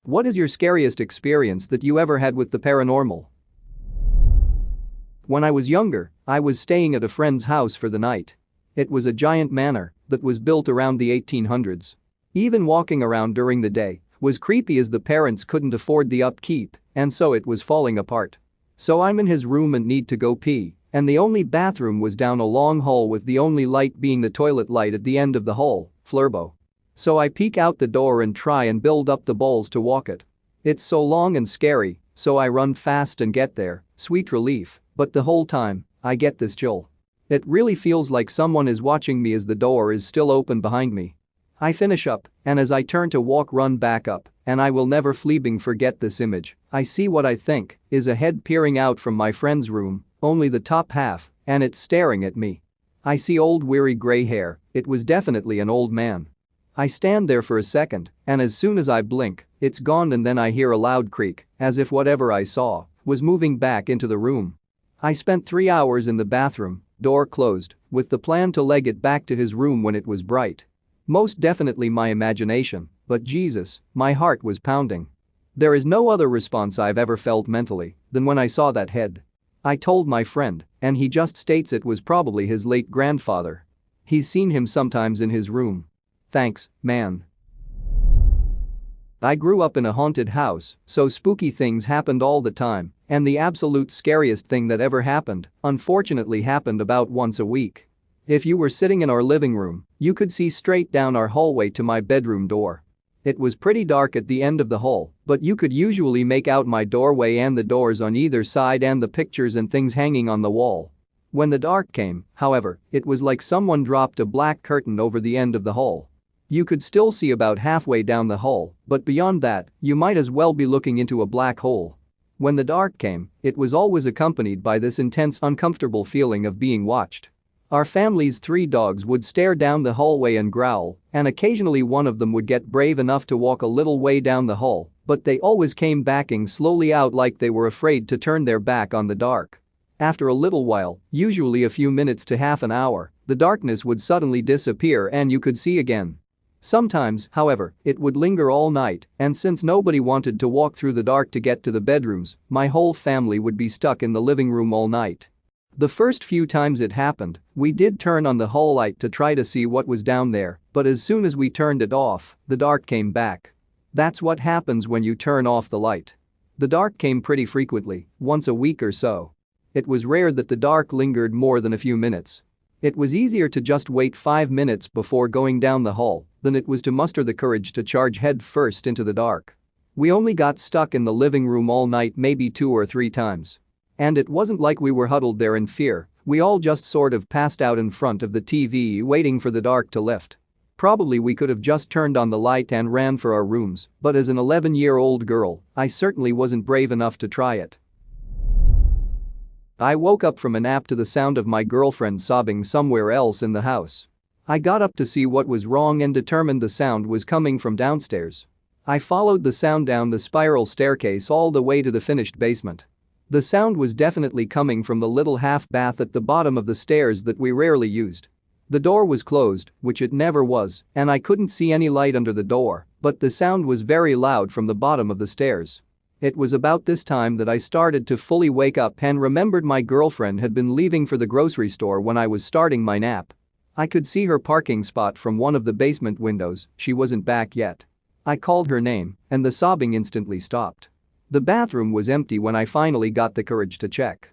What is your scariest experience that you ever had with the paranormal? When I was younger, I was staying at a friend's house for the night. It was a giant manor that was built around the 1800s. Even walking around during the day was creepy as the parents couldn't afford the upkeep, and so it was falling apart. So I'm in his room and need to go pee, and the only bathroom was down a long hall with the only light being the toilet light at the end of the hall, flurbo. So I peek out the door and try and build up the balls to walk it. It's so long and scary, so I run fast and get there, sweet relief, but the whole time, I get this chill. It really feels like someone is watching me as the door is still open behind me. I finish up, and as I turn to walk run back up, and I will never fleebing forget this image, I see what I think is a head peering out from my friend's room, only the top half, and it's staring at me. I see old weary gray hair, it was definitely an old man. I stand there for a second, and as soon as I blink, it's gone and then I hear a loud creak, as if whatever I saw was moving back into the room. I spent 3 hours in the bathroom, door closed, with the plan to leg it back to his room when it was bright. Most definitely my imagination, but Jesus, my heart was pounding. There is no other response I've ever felt mentally than when I saw that head. I told my friend, and he just states it was probably his late grandfather. He's seen him sometimes in his room. Thanks, man. I grew up in a haunted house, so spooky things happened all the time, and the absolute scariest thing that ever happened, unfortunately, happened about once a week. If you were sitting in our living room, you could see straight down our hallway to my bedroom door. It was pretty dark at the end of the hall, but you could usually make out my doorway and the doors on either side and the pictures and things hanging on the wall. When the dark came, however, it was like someone dropped a black curtain over the end of the hall. You could still see about halfway down the hall, but beyond that, you might as well be looking into a black hole. When the dark came, it was always accompanied by this intense, uncomfortable feeling of being watched. Our family's 3 dogs would stare down the hallway and growl, and occasionally one of them would get brave enough to walk a little way down the hall, but they always came backing slowly out like they were afraid to turn their back on the dark. After a little while, usually a few minutes to half an hour, the darkness would suddenly disappear and you could see again. Sometimes, however, it would linger all night, and since nobody wanted to walk through the dark to get to the bedrooms, my whole family would be stuck in the living room all night. The first few times it happened, we did turn on the hall light to try to see what was down there, but as soon as we turned it off, the dark came back. That's what happens when you turn off the light. The dark came pretty frequently, once a week or so. It was rare that the dark lingered more than a few minutes. It was easier to just wait 5 minutes before going down the hall than it was to muster the courage to charge head first into the dark. We only got stuck in the living room all night maybe 2 or 3 times. And it wasn't like we were huddled there in fear, we all just sort of passed out in front of the TV waiting for the dark to lift. Probably we could have just turned on the light and ran for our rooms, but as an 11-year-old girl, I certainly wasn't brave enough to try it. I woke up from a nap to the sound of my girlfriend sobbing somewhere else in the house. I got up to see what was wrong and determined the sound was coming from downstairs. I followed the sound down the spiral staircase all the way to the finished basement. The sound was definitely coming from the little half bath at the bottom of the stairs that we rarely used. The door was closed, which it never was, and I couldn't see any light under the door, but the sound was very loud from the bottom of the stairs. It was about this time that I started to fully wake up and remembered my girlfriend had been leaving for the grocery store when I was starting my nap. I could see her parking spot from one of the basement windows, she wasn't back yet. I called her name, and the sobbing instantly stopped. The bathroom was empty when I finally got the courage to check.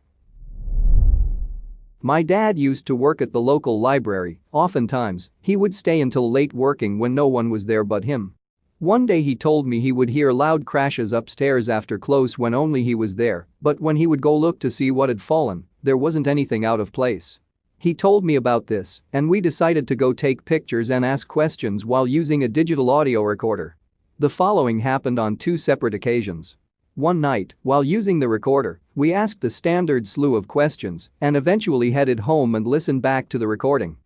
My dad used to work at the local library, oftentimes, he would stay until late working when no one was there but him. One day he told me he would hear loud crashes upstairs after close when only he was there, but when he would go look to see what had fallen, there wasn't anything out of place. He told me about this, and we decided to go take pictures and ask questions while using a digital audio recorder. The following happened on 2 separate occasions. One night, while using the recorder, we asked the standard slew of questions and eventually headed home and listened back to the recording.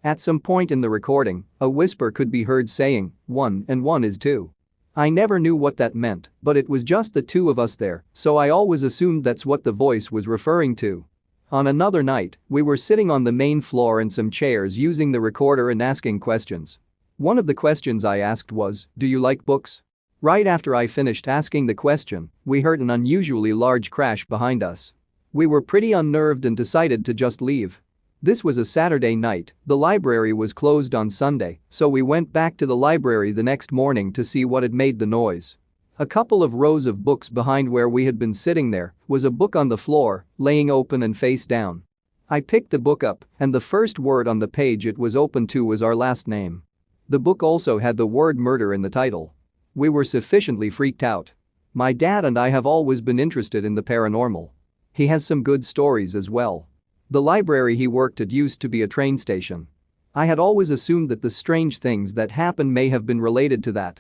At some point in the recording, a whisper could be heard saying, 1 and 1 is 2. I never knew what that meant, but it was just the 2 of us there, so I always assumed that's what the voice was referring to. On another night, we were sitting on the main floor in some chairs using the recorder and asking questions. One of the questions I asked was, "Do you like books?" Right after I finished asking the question, we heard an unusually large crash behind us. We were pretty unnerved and decided to just leave. This was a Saturday night, the library was closed on Sunday, so we went back to the library the next morning to see what had made the noise. A couple of rows of books behind where we had been sitting there was a book on the floor, laying open and face down. I picked the book up, and the first word on the page it was open to was our last name. The book also had the word murder in the title. We were sufficiently freaked out. My dad and I have always been interested in the paranormal. He has some good stories as well. The library he worked at used to be a train station. I had always assumed that the strange things that happened may have been related to that.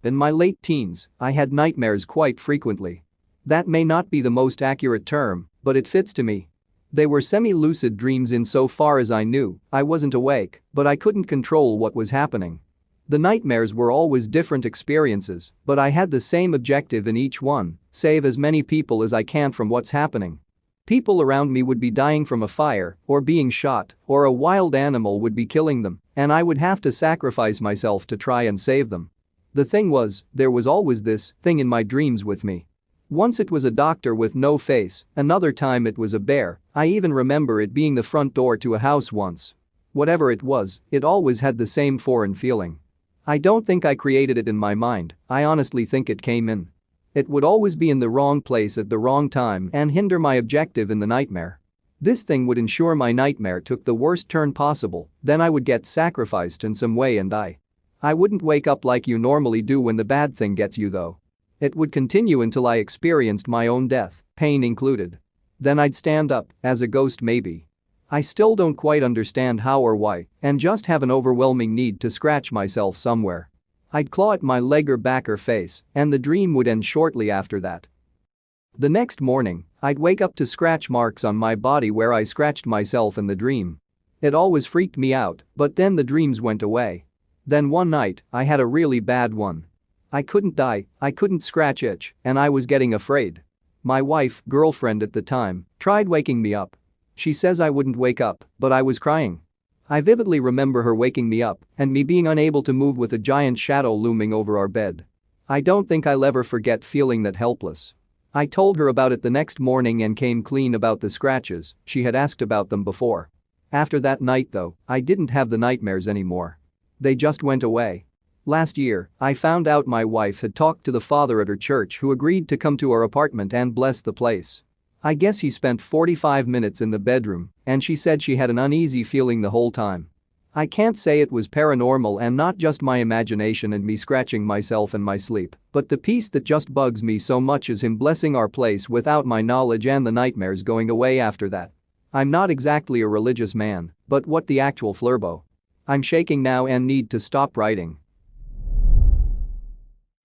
In my late teens, I had nightmares quite frequently. That may not be the most accurate term, but it fits to me. They were semi-lucid dreams insofar as I knew I wasn't awake, but I couldn't control what was happening. The nightmares were always different experiences, but I had the same objective in each one: save as many people as I can from what's happening. People around me would be dying from a fire, or being shot, or a wild animal would be killing them, and I would have to sacrifice myself to try and save them. The thing was, there was always this thing in my dreams with me. Once it was a doctor with no face, another time it was a bear, I even remember it being the front door to a house once. Whatever it was, it always had the same foreign feeling. I don't think I created it in my mind, I honestly think it came in. It would always be in the wrong place at the wrong time and hinder my objective in the nightmare. This thing would ensure my nightmare took the worst turn possible, then I would get sacrificed in some way and die. I wouldn't wake up like you normally do when the bad thing gets you though. It would continue until I experienced my own death, pain included. Then I'd stand up, as a ghost maybe. I still don't quite understand how or why, and just have an overwhelming need to scratch myself somewhere. I'd claw at my leg or back or face, and the dream would end shortly after that. The next morning, I'd wake up to scratch marks on my body where I scratched myself in the dream. It always freaked me out, but then the dreams went away. Then one night, I had a really bad one. I couldn't die, I couldn't scratch itch, and I was getting afraid. My wife, girlfriend at the time, tried waking me up. She says I wouldn't wake up, but I was crying. I vividly remember her waking me up and me being unable to move with a giant shadow looming over our bed. I don't think I'll ever forget feeling that helpless. I told her about it the next morning and came clean about the scratches, she had asked about them before. After that night though, I didn't have the nightmares anymore. They just went away. Last year, I found out my wife had talked to the father at her church who agreed to come to our apartment and bless the place. I guess he spent 45 minutes in the bedroom, and she said she had an uneasy feeling the whole time. I can't say it was paranormal and not just my imagination and me scratching myself in my sleep, but the piece that just bugs me so much is him blessing our place without my knowledge and the nightmares going away after that. I'm not exactly a religious man, but what the actual flurbo. I'm shaking now and need to stop writing.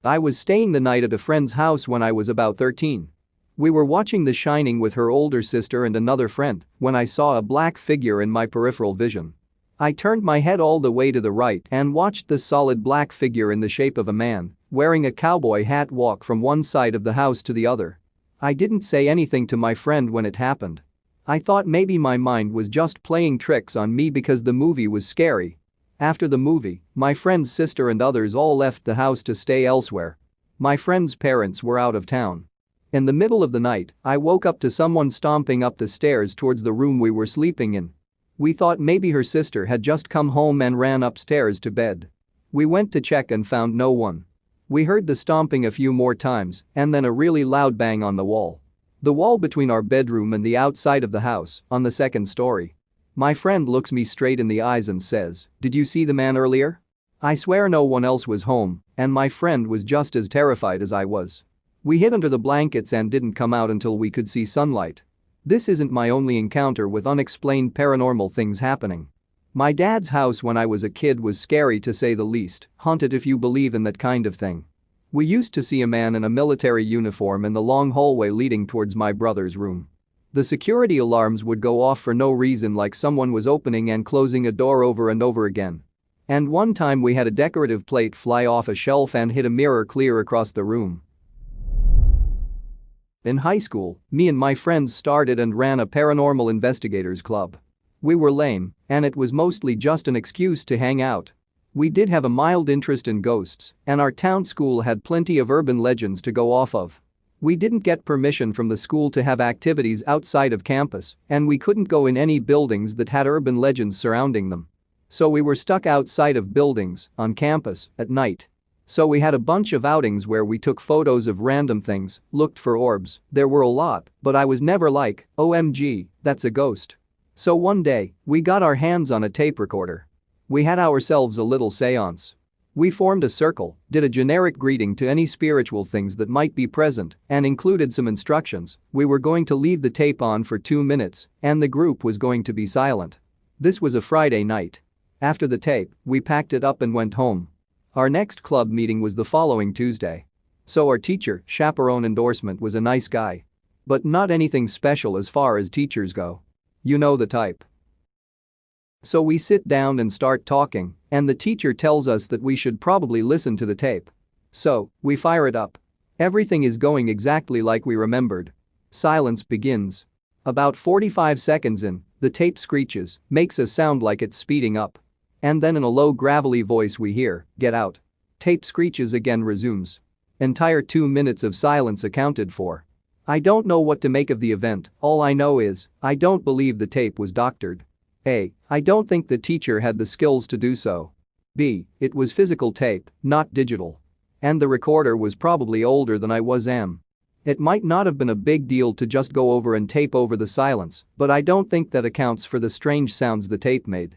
I was staying the night at a friend's house when I was about 13. We were watching The Shining with her older sister and another friend when I saw a black figure in my peripheral vision. I turned my head all the way to the right and watched the solid black figure in the shape of a man wearing a cowboy hat walk from one side of the house to the other. I didn't say anything to my friend when it happened. I thought maybe my mind was just playing tricks on me because the movie was scary. After the movie, my friend's sister and others all left the house to stay elsewhere. My friend's parents were out of town. In the middle of the night, I woke up to someone stomping up the stairs towards the room we were sleeping in. We thought maybe her sister had just come home and ran upstairs to bed. We went to check and found no one. We heard the stomping a few more times and then a really loud bang on the wall. The wall between our bedroom and the outside of the house, on the second story. My friend looks me straight in the eyes and says, "Did you see the man earlier?" I swear no one else was home, and my friend was just as terrified as I was. We hid under the blankets and didn't come out until we could see sunlight. This isn't my only encounter with unexplained paranormal things happening. My dad's house when I was a kid was scary to say the least, haunted if you believe in that kind of thing. We used to see a man in a military uniform in the long hallway leading towards my brother's room. The security alarms would go off for no reason, like someone was opening and closing a door over and over again. And one time we had a decorative plate fly off a shelf and hit a mirror clear across the room. In high school, me and my friends started and ran a paranormal investigators club. We were lame, and it was mostly just an excuse to hang out. We did have a mild interest in ghosts, and our town school had plenty of urban legends to go off of. We didn't get permission from the school to have activities outside of campus, and we couldn't go in any buildings that had urban legends surrounding them. So we were stuck outside of buildings, on campus, at night. So we had a bunch of outings where we took photos of random things, looked for orbs, there were a lot, but I was never like, OMG, that's a ghost. So one day, we got our hands on a tape recorder. We had ourselves a little seance. We formed a circle, did a generic greeting to any spiritual things that might be present, and included some instructions. We were going to leave the tape on for 2 minutes, and the group was going to be silent. This was a Friday night. After the tape, we packed it up and went home. Our next club meeting was the following Tuesday. So our teacher, chaperone endorsement, was a nice guy. But not anything special as far as teachers go. You know the type. So we sit down and start talking, and the teacher tells us that we should probably listen to the tape. So, we fire it up. Everything is going exactly like we remembered. Silence begins. About 45 seconds in, the tape screeches, makes a sound like it's speeding up. And then in a low gravelly voice we hear, "Get out." Tape screeches again, resumes. Entire 2 minutes of silence accounted for. I don't know what to make of the event, all I know is, I don't believe the tape was doctored. A. I don't think the teacher had the skills to do so. B. It was physical tape, not digital. And the recorder was probably older than I am. It might not have been a big deal to just go over and tape over the silence, but I don't think that accounts for the strange sounds the tape made.